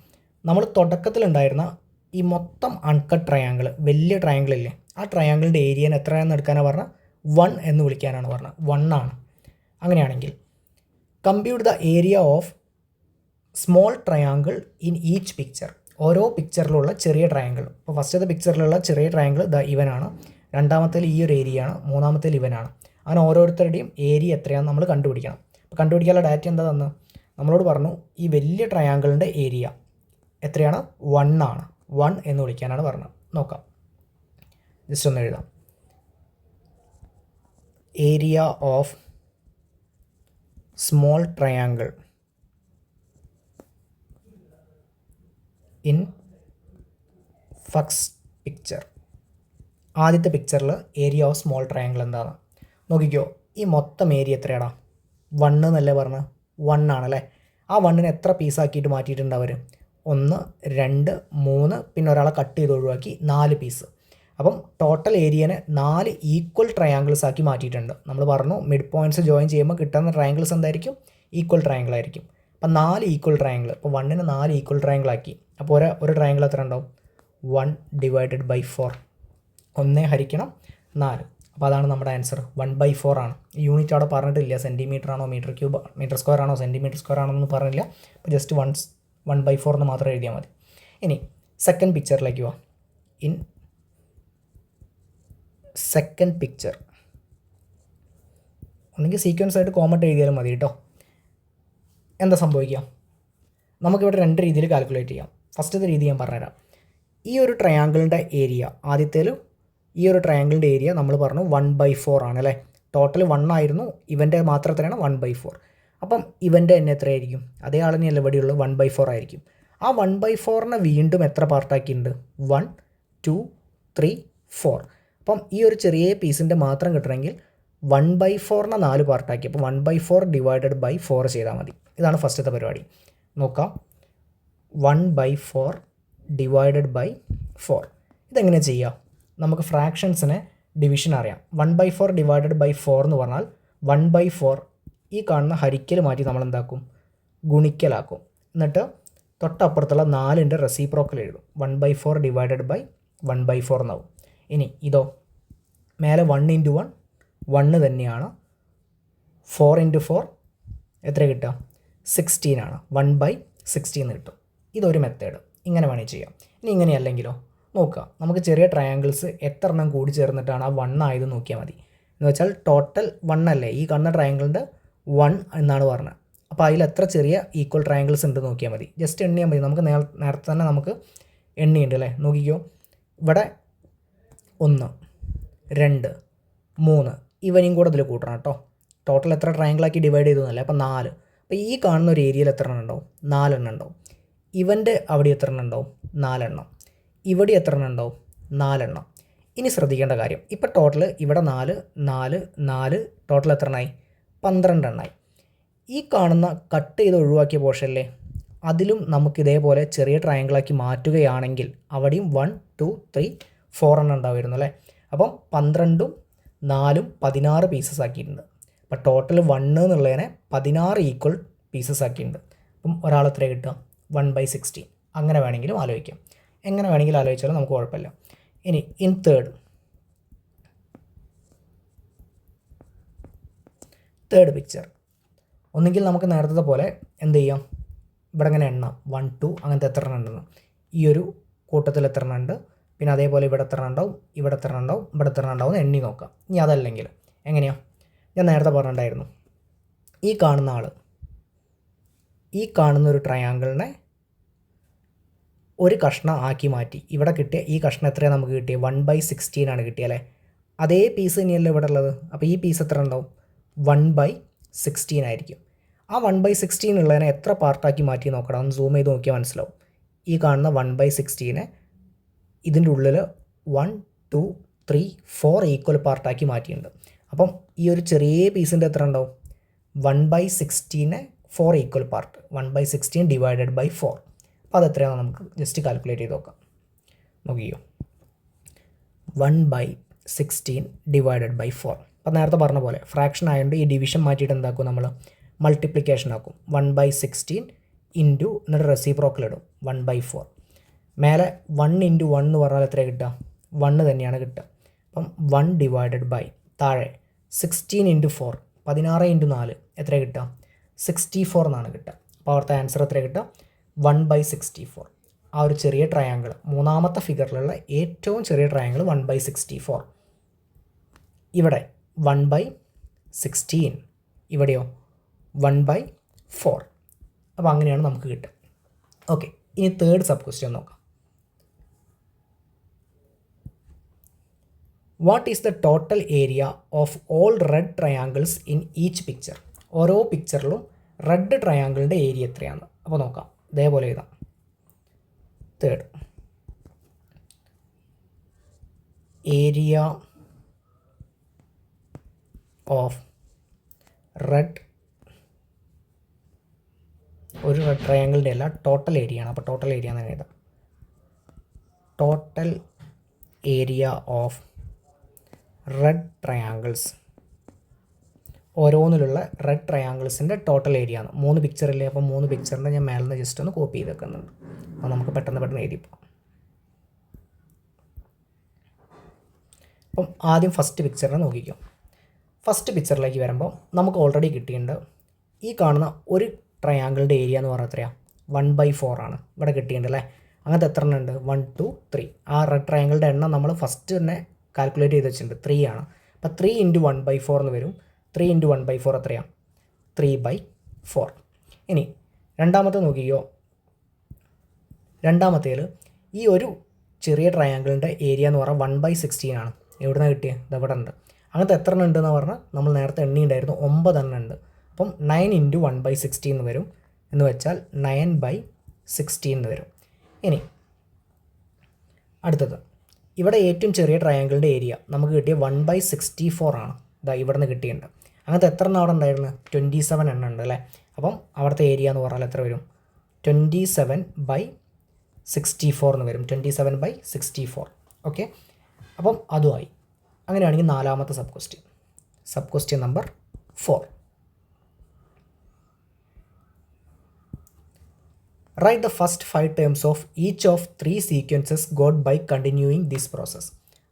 നമ്മൾ തുടക്കത്തിലുണ്ടായിരുന്ന ഈ മൊത്തം അൺകട്ട് ട്രയാങ്കിൾ, വലിയ ട്രയാങ്കിൾ ഇല്ലേ, ആ ട്രയാങ്കിളിൻ്റെ ഏരിയന് എത്രയാണെന്ന് എടുക്കാനാണ് പറഞ്ഞാൽ 1 എന്ന് വിളിക്കാനാണ് പറഞ്ഞത്. 1 ആണ്. അങ്ങനെയാണെങ്കിൽ compute the area of small triangle in each picture. ഓരോ പിക്ചറിലുള്ള ചെറിയ ട്രയാങ്കിൾ. ഇപ്പോൾ ഫസ്റ്റത്തെ പിക്ചറിലുള്ള ചെറിയ ട്രയാങ്കിൾ ഇവനാണ്, രണ്ടാമത്തേൽ ഈ ഒരു ഏരിയ ആണ്, മൂന്നാമത്തേൽ ഇവനാണ്. അങ്ങനെ ഓരോരുത്തരുടെയും ഏരിയ എത്രയാണെന്ന് നമ്മൾ കണ്ടുപിടിക്കണം. അപ്പോൾ കണ്ടുപിടിക്കാനുള്ള ഡാറ്റ എന്താ തന്നു? നമ്മളോട് പറഞ്ഞു ഈ വലിയ ട്രയാങ്കിളിൻ്റെ ഏരിയ എത്രയാണ്? 1 ആണ്. 1 എന്ന് വിളിക്കാനാണ് പറഞ്ഞത്. നോക്കാം, ജസ്റ്റ് ഒന്ന് എഴുതാം. Area of small triangle in first picture. ആദ്യത്തെ പിക്ചറിൽ ഏരിയ ഓഫ് സ്മോൾ ട്രയാങ്കിൾ എന്താണ് നോക്കിക്കോ. ഈ മൊത്തം ഏരിയ എത്രയാടാ? 1 എന്നല്ലേ പറഞ്ഞത്? 1 ആണല്ലേ. ആ 1നെ എത്ര പീസാക്കിയിട്ട് മാറ്റിയിട്ടുണ്ട് അവർ? 1 2 3, പിന്നെ ഒരാളെ കട്ട് ചെയ്ത് ഒഴിവാക്കി 4 പീസ്. അപ്പം ടോട്ടൽ ഏരിയനെ 4 ഈക്വൽ ട്രയാങ്കിൾസ് ആക്കി മാറ്റിയിട്ടുണ്ട്. നമ്മൾ പറഞ്ഞു മിഡ് പോയിൻറ്റ്സ് ജോയിൻ ചെയ്യുമ്പോൾ കിട്ടുന്ന ട്രയാങ്കിൾസ് എന്തായിരിക്കും? ഈക്വൽ ട്രയാങ്കിൾ ആയിരിക്കും. അപ്പം 4 ഈക്വൽ ട്രയാങ്കിൾ. അപ്പോൾ 1നെ 4 ഈക്വൽ ട്രയാങ്കിൾ ആക്കി. അപ്പോൾ ഒരു ട്രയാങ്കിൾ എത്ര ഉണ്ടാവും? 1 / 4. 1 ഹരിക്കണം 4. അപ്പോൾ അതാണ് നമ്മുടെ ആൻസർ. 1/4 ആണ്. യൂണിറ്റ് അവിടെ പറഞ്ഞിട്ടില്ല. സെൻറ്റിമീറ്റർ ആണോ മീറ്റർ ക്യൂബ് മീറ്റർ സ്ക്വയർ ആണോ സെൻറ്റിമീറ്റർ സ്ക്വയർ ആണോ എന്ന് പറഞ്ഞില്ല. അപ്പോൾ ജസ്റ്റ് 1/4 എന്ന് മാത്രം എഴുതിയാൽ മതി. ഇനി സെക്കൻഡ് പിക്ചറിലേക്ക് പോവാം. ഇൻ സെക്കൻഡ് പിക്ചർ ഒന്നെങ്കിൽ സീക്വൻസ് ആയിട്ട് കോമട്ട് എഴുതിയാലും മതി കേട്ടോ. എന്താ സംഭവിക്കുക? നമുക്കിവിടെ 2 രീതിയിൽ കാൽക്കുലേറ്റ് ചെയ്യാം. ഫസ്റ്റത്തെ രീതി ഞാൻ പറഞ്ഞുതരാം. ഈ ഒരു ട്രയാങ്കിളിൻ്റെ ഏരിയ, ആദ്യത്തേലും ഈ ഒരു ട്രയാങ്കിളിൻ്റെ ഏരിയ നമ്മൾ പറഞ്ഞു 1/4 ആണ് അല്ലേ. ടോട്ടൽ 1 ആയിരുന്നു. ഇവൻ്റെ മാത്രം എത്രയാണ്? 1/4. അപ്പം ഇവൻ്റെ തന്നെ എത്രയായിരിക്കും? അതേ ആൾ തന്നെയല്ല ഇവിടെയുള്ളൂ, 1/4 ആയിരിക്കും. ആ 1/4നെ വീണ്ടും എത്ര പാർട്ടാക്കിയിട്ടുണ്ട്? 1 2 3 4. അപ്പം ഈ ഒരു ചെറിയ പീസിൻ്റെ മാത്രം കിട്ടണമെങ്കിൽ 1/4നെ 4 പാർട്ടാക്കി. അപ്പോൾ 1/4 / 4 ചെയ്താൽ മതി. ഇതാണ് ഫസ്റ്റത്തെ പരിപാടി. നോക്കാം, 1/4 / 4. ഇതെങ്ങനെ ചെയ്യാം? നമുക്ക് ഫ്രാക്ഷൻസിനെ ഡിവിഷൻ അറിയാം. 1/4 / 4 എന്ന് പറഞ്ഞാൽ 1/4 ഈ കാണുന്ന ഹരിക്കൽ മാറ്റി നമ്മൾ എന്താക്കും? ഗുണിക്കലാക്കും. എന്നിട്ട് തൊട്ടപ്പുറത്തുള്ള 4ൻ്റെ റെസിപ്രോക്കൽ എഴുതും. 1/4 / 1/4 എന്നാവും. ഇനി ഇതോ മേലെ 1 ഇൻറ്റു 1 1 തന്നെയാണ്. 4 ഇൻറ്റു 4 എത്ര കിട്ടുക? 16 ആണ്. 1/16 കിട്ടും. ഇതൊരു മെത്തേഡ്. ഇങ്ങനെ വേണമെങ്കിൽ ചെയ്യാം. ഇനി ഇങ്ങനെയല്ലെങ്കിലോ നോക്കുക, നമുക്ക് ചെറിയ ട്രയാങ്കിൾസ് എത്ര എണ്ണം കൂടി ചേർന്നിട്ടാണ് ആ 1 ആയത് നോക്കിയാൽ മതി. എന്ന് വെച്ചാൽ ടോട്ടൽ 1 അല്ലേ ഈ കാണുന്ന ട്രയാങ്കിളിൻ്റെ 1 എന്നാണ് പറഞ്ഞത്. അപ്പോൾ അതിൽ എത്ര ചെറിയ ഈക്വൽ ട്രയാങ്കിൾസ് ഉണ്ട് നോക്കിയാൽ മതി. ജസ്റ്റ് എണ്ണിയാൽ മതി. നമുക്ക് നേരത്തെ തന്നെ നമുക്ക് എണ്ണിയുണ്ട് അല്ലേ. നോക്കിക്കോ, ഇവിടെ 1 2 3 ഇവനെയും കൂടെ ഇതിൽ കൂട്ടണം കേട്ടോ. ടോട്ടൽ എത്ര ട്രയാങ്കിളാക്കി ഡിവൈഡ് ചെയ്തതല്ലേ, അപ്പോൾ 4. അപ്പോൾ ഈ കാണുന്ന ഒരു ഏരിയയിൽ എത്ര എണ്ണം ഉണ്ടാവും? 4 എണ്ണം ഉണ്ടാവും. ഇവൻ്റെ അവിടെ എത്ര എണ്ണം ഉണ്ടാവും? 4 എണ്ണം. ഇവിടെ എത്ര എണ്ണം ഉണ്ടാവും? 4 എണ്ണം. ഇനി ശ്രദ്ധിക്കേണ്ട കാര്യം, ഇപ്പോൾ ടോട്ടൽ ഇവിടെ 4 4 4 ടോട്ടൽ എത്ര എണ്ണമായി? 12 എണ്ണമായി. ഈ കാണുന്ന കട്ട് ചെയ്ത് ഒഴിവാക്കിയ പോർഷനിലെ അതിലും നമുക്ക് ഇതേപോലെ ചെറിയ ട്രയാങ്കിളാക്കി മാറ്റുകയാണെങ്കിൽ അവിടെയും 1 2 3 4 എണ്ണം ഉണ്ടാവുമായിരുന്നു അല്ലേ. അപ്പം 12ഉം 4ഉം 16 പീസസ് ആക്കിയിട്ടുണ്ട്. അപ്പോൾ ടോട്ടൽ 1 എന്നുള്ളതിനെ 16 ഈക്വൽ പീസസ് ആക്കിയിട്ടുണ്ട്. അപ്പം ഒരാൾ എത്ര കിട്ടുക? 1/16. അങ്ങനെ വേണമെങ്കിലും ആലോചിക്കാം. എങ്ങനെ വേണമെങ്കിലും ആലോചിച്ചാലും നമുക്ക് കുഴപ്പമില്ല. ഇനി ഇൻ തേർഡ് പിക്ചർ, ഒന്നുകിൽ നമുക്ക് നേരത്തെ പോലെ എന്ത് ചെയ്യാം, ഇവിടെ ഇങ്ങനെ എണ്ണാം 1 2 അങ്ങനത്തെ എത്ര എണ്ണം ഉണ്ടെന്ന്. ഈ ഒരു കൂട്ടത്തിൽ എത്ര എണ്ണം ഉണ്ട്, പിന്നെ അതേപോലെ ഇവിടെ എത്ര എണ്ണം ഉണ്ടാവും, ഇവിടെ എത്ര എണ്ണം ഉണ്ടാവും, ഇവിടെ എത്ര എണ്ണം ഉണ്ടാവും എന്ന് എണ്ണി നോക്കാം. ഇനി അതല്ലെങ്കിൽ എങ്ങനെയാണ്? ഞാൻ നേരത്തെ പറഞ്ഞിട്ടുണ്ടായിരുന്നു, ഈ കാണുന്ന ആൾ ഈ കാണുന്ന ഒരു ട്രയാങ്കിളിനെ ഒരു കഷ്ണം ആക്കി മാറ്റി. ഇവിടെ കിട്ടിയ ഈ കഷ്ണം എത്രയാണ് നമുക്ക് കിട്ടിയത്? 1/16 ആണ് കിട്ടിയല്ലേ. അതേ പീസ് തന്നെയല്ലേ ഇവിടെ ഉള്ളത്. അപ്പോൾ ഈ പീസ് എത്ര ഉണ്ടാവും? 1/16 ആയിരിക്കും. ആ 1/16 ഉള്ളതിനെ എത്ര പാർട്ടാക്കി മാറ്റി നോക്കണം, ഒന്ന് സൂം ചെയ്ത് നോക്കിയാൽ മനസ്സിലാവും. ഈ കാണുന്ന 1/16 ഇതിൻ്റെ ഉള്ളിൽ 1 2 3 4 ഈക്വൽ പാർട്ടാക്കി മാറ്റിയിട്ടുണ്ട്. അപ്പം ഈ ഒരു ചെറിയ പീസിൻ്റെ എത്ര ഉണ്ടാവും? 1/16 4 ഈക്വൽ പാർട്ട്. 1/16 divided by 4. അപ്പോൾ അതെത്രയാണ് നമുക്ക് ജസ്റ്റ് കാൽക്കുലേറ്റ് ചെയ്ത് നോക്കാം. നോക്കിയോ, 1/16 ഡിവൈഡഡ് ബൈ 4. അപ്പോൾ നേരത്തെ പറഞ്ഞ പോലെ ഫ്രാക്ഷൻ ആയതുകൊണ്ട് ഈ ഡിവിഷൻ മാറ്റിയിട്ട് എന്താക്കും, നമ്മൾ മൾട്ടിപ്ലിക്കേഷൻ ആക്കും. 1/16 ഇൻറ്റു എന്നിട്ട് റെസിപ്രോക്കൽ ഇടും 1/4. മേലെ 1 ഇൻറ്റു 1 എന്ന് പറഞ്ഞാൽ എത്ര കിട്ടുക? 1 തന്നെയാണ് കിട്ടുക. അപ്പം 1 ഡിവൈഡഡ് ബൈ താഴെ 16 ഇൻറ്റു 4 16 ഇൻറ്റു 4 എത്ര കിട്ടുക? 64 എന്നാണ് കിട്ടുക. അപ്പോൾ അവിടുത്തെ ആൻസർ എത്ര കിട്ടുക? 1/64. ആ ഒരു ചെറിയ ട്രയാങ്കിൾ, മൂന്നാമത്തെ ഫിഗറിലുള്ള ഏറ്റവും ചെറിയ ട്രയാങ്കിൾ 1/64. ഇവിടെ 1/16, ഇവിടെയോ 1/4. അപ്പോൾ അങ്ങനെയാണ് നമുക്ക് കിട്ടുക. ഓക്കെ, ഇനി തേർഡ് സബ് ക്വസ്റ്റ്യൻ നോക്കാം. What is the total area of all red triangles in each picture? ഓരോ പിക്ചറിലും റെഡ് ട്രയാങ്കിളിൻ്റെ ഏരിയ എത്രയാണ്? അപ്പോൾ നോക്കാം, ഇതേപോലെ എഴുതാം. തേർഡ്, ഏരിയ ഓഫ് റെഡ്, ഒരു റെഡ് ട്രയാങ്കിളിൻ്റെ അല്ല, ടോട്ടൽ ഏരിയ ആണ്. അപ്പോൾ ടോട്ടൽ ഏരിയ എന്ന് എഴുതാം. Total area of red triangles, ഓരോന്നിലുള്ള റെഡ് ട്രയാങ്കിൾസിൻ്റെ ടോട്ടൽ ഏരിയ ആണ്. 3 പിക്ചറില്ലേ, അപ്പോൾ 3 പിക്ചറിൻ്റെ ഞാൻ മേലെ നിന്ന് ജസ്റ്റ് ഒന്ന് കോപ്പി ചെയ്ത് വെക്കുന്നുണ്ട്. അപ്പോൾ നമുക്ക് പെട്ടെന്ന് എഴുതിപ്പോകാം. അപ്പം ആദ്യം ഫസ്റ്റ് പിക്ചറിനെ നോക്കിക്കോ. ഫസ്റ്റ് പിക്ചറിലേക്ക് വരുമ്പോൾ നമുക്ക് ഓൾറെഡി കിട്ടിയിട്ടുണ്ട്, ഈ കാണുന്ന ഒരു ട്രയാങ്കിളിൻ്റെ ഏരിയ എന്ന് പറഞ്ഞാൽ എത്രയാണ്? 1/4 ആണ് ഇവിടെ കിട്ടിയിട്ടുണ്ട് അല്ലേ. അങ്ങനത്തെ എത്ര എണ്ണം ഉണ്ട്? 1 2 3. ആ റെഡ് ട്രയാങ്കിളിൻ്റെ എണ്ണം നമ്മൾ ഫസ്റ്റ് തന്നെ കാൽക്കുലേറ്റ് ചെയ്ത് വെച്ചിട്ടുണ്ട്, 3 ആണ്. അപ്പോൾ 3 ഇൻറ്റു 1/4 എന്ന് വരും. 3 ഇൻറ്റു 1/4 എത്രയാണ്? 3/4. ഇനി രണ്ടാമത്തെ നോക്കിയോ, രണ്ടാമത്തേൽ ഈ ഒരു ചെറിയ ട്രയാങ്കിളിൻ്റെ ഏരിയ എന്ന് പറഞ്ഞാൽ 1/16 ആണ്. എവിടെ നിന്നാണ് കിട്ടിയത്? ഇത് ഇവിടെ ഉണ്ട്. അങ്ങനത്തെ എത്ര എണ്ണം ഉണ്ടെന്ന് പറഞ്ഞാൽ നമ്മൾ നേരത്തെ എണ്ണി ഉണ്ടായിരുന്നു, 9 എണ്ണം ഉണ്ട്. അപ്പം 9 ഇൻറ്റു 1/16 എന്ന് വരും. എന്ന് വെച്ചാൽ 9/16 എന്ന് വരും. ഇനി അടുത്തത്, ഇവിടെ ഏറ്റവും ചെറിയ ട്രയാങ്കിളിൻ്റെ ഏരിയ നമുക്ക് കിട്ടിയ 1/64 ആണ്. ഇതാ ഇവിടെ നിന്ന് കിട്ടിയിട്ടുണ്ട്. അങ്ങനത്തെ എത്ര എണ്ണം അവിടെ ഉണ്ടായിരുന്നു? 27 എണ്ണം ഉണ്ട് അല്ലേ. അപ്പം അവിടുത്തെ ഏരിയ എന്ന് പറഞ്ഞാൽ എത്ര വരും? 27/64 എന്ന് വരും. 27/64. ഓക്കെ, അപ്പം അതുമായി. അങ്ങനെയാണെങ്കിൽ നാലാമത്തെ sub question number 4. Write the first 5 terms of each of 3 sequences got by continuing this process.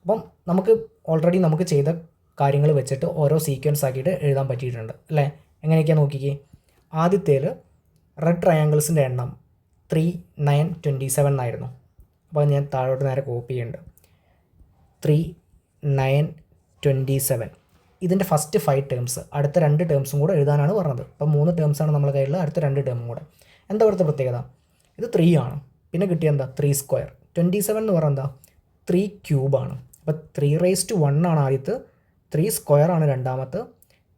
അപ്പം നമുക്ക് ഓൾറെഡി നമുക്ക് ചെയ്ത കാര്യങ്ങൾ വെച്ചിട്ട് ഓരോ സീക്വൻസ് ആക്കിയിട്ട് എഴുതാൻ പറ്റിയിട്ടുണ്ട് അല്ലേ? എങ്ങനെയൊക്കെയാണ് നോക്കിക്കേ. ആദ്യത്തേൽ റെഡ് ട്രയാങ്കിൾസിൻ്റെ എണ്ണം 3, 9, 27 എന്നായിരുന്നു. അപ്പോൾ ഞാൻ താഴോട്ട് നേരെ കോപ്പി ചെയ്യുന്നുണ്ട്. 3, 9, 27 ഇതിൻ്റെ ഫസ്റ്റ് 5 ടേംസ്, അടുത്ത 2 ടേംസും കൂടെ എഴുതാനാണ് പറഞ്ഞത്. അപ്പോൾ 3 ടേംസാണ് നമ്മുടെ കയ്യിൽ, അടുത്ത 2 ടേമും കൂടെ. എന്താ ഇവിടുത്തെ പ്രത്യേകത? ഇത് 3 ആണ്, പിന്നെ കിട്ടിയ എന്താ 3 സ്ക്വയർ. 27 എന്ന് പറഞ്ഞാൽ എന്താ 3 ക്യൂബാണ്. അപ്പോൾ 3⁻1 ആണ് ആദ്യത്തെ, 3 സ്ക്വയർ ആണ് രണ്ടാമത്തെ,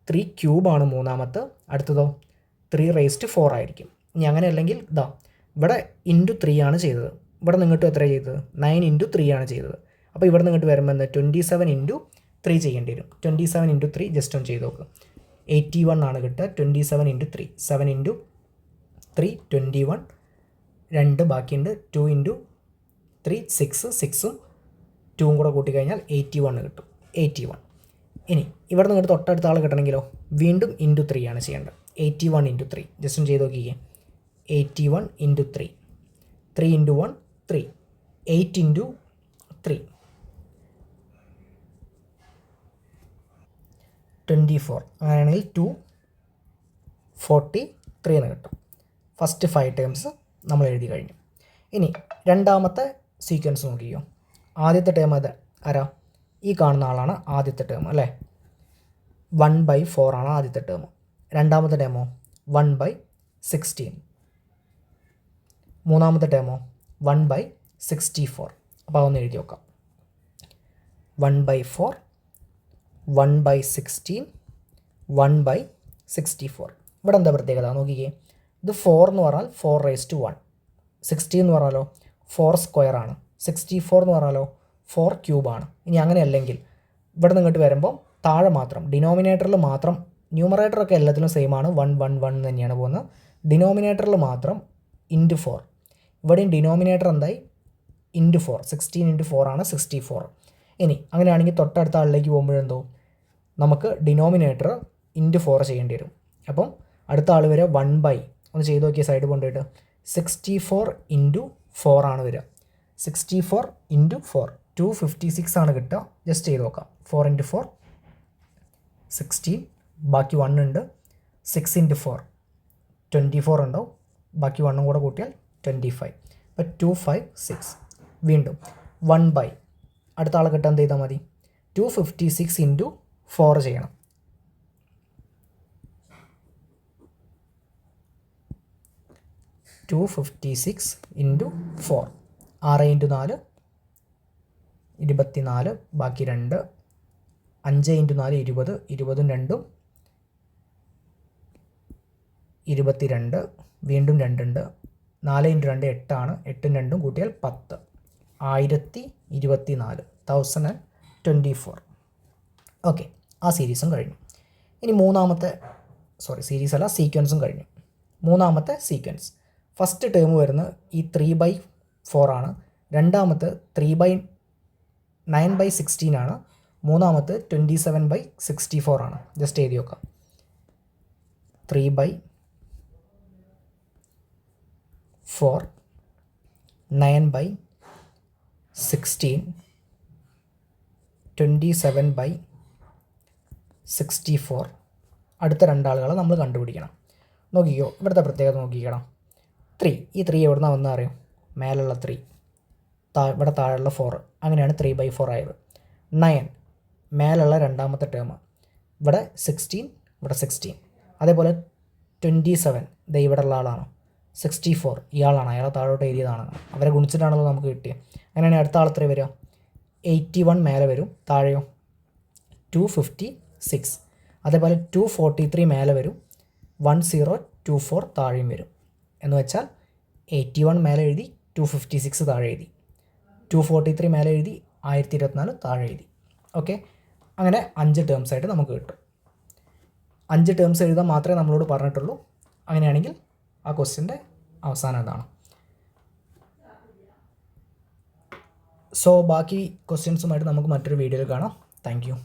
3 ക്യൂബാണ് മൂന്നാമത്തെ, അടുത്തതോ 3⁻4 ആയിരിക്കും. ഇനി അങ്ങനെ അല്ലെങ്കിൽ ഇതാ ഇവിടെ ഇൻറ്റു 3 ആണ് ചെയ്തത്, ഇവിടെ നിങ്ങോട്ട് എത്ര ചെയ്തത് 9 × 3 ആണ് ചെയ്തത്. അപ്പോൾ ഇവിടെ നിങ്ങോട്ട് വരുമ്പോൾ എന്താ 27 × 3 ചെയ്യേണ്ടി വരും. 27 × 3 ജസ്റ്റ് ഒന്ന് ചെയ്ത് നോക്കുക. 81 ആണ് കിട്ടുക. 27 × 3 7 × 3 21, 2 ബാക്കിയുണ്ട്. 2 × 3 6, 6ഉം 2ഉം കൂടെ കൂട്ടിക്കഴിഞ്ഞാൽ 81 കിട്ടും. 81. ഇനി ഇവിടെ നിങ്ങോട്ട് തൊട്ടടുത്ത ആൾ കിട്ടണമെങ്കിലോ വീണ്ടും ഇൻറ്റു 3 ആണ് ചെയ്യേണ്ടത്. 81 × 3 ജസ്റ്റ് ഒന്ന് ചെയ്ത് നോക്കിക്കേ. 81 × 3 3 × 1 3 8 × 3 24. അങ്ങനെയാണെങ്കിൽ 243 എന്ന് കിട്ടും. ഫസ്റ്റ് 5 ടേംസ് നമ്മൾ എഴുതി കഴിഞ്ഞു. ഇനി രണ്ടാമത്തെ സീക്വൻസ് നോക്കിയോ. ആദ്യത്തെ ടേം അത് ആരാ? ഈ കാണുന്ന ആളാണ് ആദ്യത്തെ ടേം അല്ലേ. 1/4 ആണ് ആദ്യത്തെ ടേം. രണ്ടാമത്തെ ടേമോ 1/16. മൂന്നാമത്തെ ടേമോ 1/64. അപ്പോൾ അതൊന്ന് എഴുതി നോക്കാം. 1/4, 1/16, 1/64. ഇവിടെ എന്താ പ്രത്യേകത നോക്കിക്കേ. ഇത് 4 എന്ന് പറഞ്ഞാൽ 4⁻1. 16 എന്ന് പറഞ്ഞാലോ 4 സ്ക്വയർ ആണ്. 64 എന്ന് പറഞ്ഞാലോ 4 ക്യൂബാണ്. ഇനി അങ്ങനെ അല്ലെങ്കിൽ ഇവിടെ നിങ്ങോട്ട് വരുമ്പോൾ താഴെ മാത്രം ഡിനോമിനേറ്ററിൽ മാത്രം, ന്യൂമറേറ്ററൊക്കെ എല്ലാത്തിലും സെയിം ആണ്, 1 1 1 തന്നെയാണ് പോകുന്നത്. ഡിനോമിനേറ്ററിൽ മാത്രം ഇൻറ്റു 4. ഇവിടെയും ഡിനോമിനേറ്റർ എന്തായി ഇൻറ്റു 4. 16 × 4 ആണ് 64. ഇനി അങ്ങനെയാണെങ്കിൽ തൊട്ടടുത്ത ആളിലേക്ക് പോകുമ്പോഴെന്തോ നമുക്ക് ഡിനോമിനേറ്റർ ഇൻറ്റു 4 ചെയ്യേണ്ടി വരും. അപ്പം അടുത്ത ആൾ വരിക 1/ ഒന്ന് ചെയ്ത് നോക്കിയ സൈഡ് കൊണ്ടുപോയിട്ട് 64 × 4 ആണ് വരിക. 64 × 4 256 ആണ് കിട്ടുക. ജസ്റ്റ് ചെയ്ത് നോക്കാം. 4 × 4 16, ബാക്കി 1 ഉണ്ട്. 6 × 4 24 ഉണ്ടാവും, ബാക്കി 1 കൂടെ കൂട്ടിയാൽ 25. അപ്പോൾ 256. വീണ്ടും 1/ അടുത്ത ആളെ കിട്ടാൻ എന്ത് ചെയ്താൽ മതി 256 × 4 ചെയ്യണം. 256 × 4 6 × 4 24, ബാക്കി 2. 5 × 4 20, 20ഉം 2ഉം 22, വീണ്ടും 2 ഉണ്ട്. 4 × 2 8 ആണ്, 8ഉം 2ഉം കൂട്ടിയാൽ 10. 1024, 1024. ഓക്കെ, ആ സീരീസും കഴിഞ്ഞു. ഇനി മൂന്നാമത്തെ സീരീസ് അല്ല, സീക്വൻസും കഴിഞ്ഞു. മൂന്നാമത്തെ സീക്വൻസ് ഫസ്റ്റ് ടേം വരുന്നത് ഈ 3/4 ആണ്. രണ്ടാമത്തെ 9/16 ആണ്. മൂന്നാമത്തെ 27/64 ആണ്. ജസ്റ്റ് എഴുതി നോക്കാം. 3/4, 9/16, 27/64. അടുത്ത രണ്ടാളുകളെ നമ്മൾ കണ്ടുപിടിക്കണം. നോക്കിക്കോ, ഇവിടുത്തെ പ്രത്യേകത നോക്കിക്കണം. 3, ഈ 3 എവിടെ നിന്നാണ് വന്നാൽ അറിയോ? മേലുള്ള 3, ഇവിടെ താഴെയുള്ള 4, അങ്ങനെയാണ് 3/4 ആയത്. 9 മേലുള്ള രണ്ടാമത്തെ ടേം, ഇവിടെ 16, ഇവിടെ 16. അതേപോലെ 27 ദേ ഇവിടെയുള്ള ആളാണ്. 64 ഇയാളാണ്, അയാളെ താഴോട്ട് എഴുതിയതാണ്. അവരെ ഗുണിച്ചിട്ടാണല്ലോ നമുക്ക് കിട്ടിയത്. അങ്ങനെയാണെങ്കിൽ അടുത്ത ആൾ എത്ര വരിക? 81 മേലെ വരും, താഴെയോ 256. അതേപോലെ 243 മേലെ വരും, 1024 താഴെയും വരും. എന്ന് വെച്ചാൽ 81 മേലെ എഴുതി, 256 താഴെ എഴുതി, 243 മേലെ എഴുതി, 1024 താഴെ എഴുതി. ഓക്കെ, അങ്ങനെ 5 ടേംസ് ആയിട്ട് നമുക്ക് കിട്ടും. 5 ടേംസ് എഴുതാൻ മാത്രമേ നമ്മളോട് പറഞ്ഞിട്ടുള്ളൂ. അങ്ങനെയാണെങ്കിൽ ആ ക്വസ്റ്റ്യൻ്റെ അവസാനം ഇതാണ്. സോ ബാക്കി ക്വസ്റ്റ്യൻസുമായിട്ട് നമുക്ക് മറ്റൊരു വീഡിയോയിൽ കാണാം. Thank you.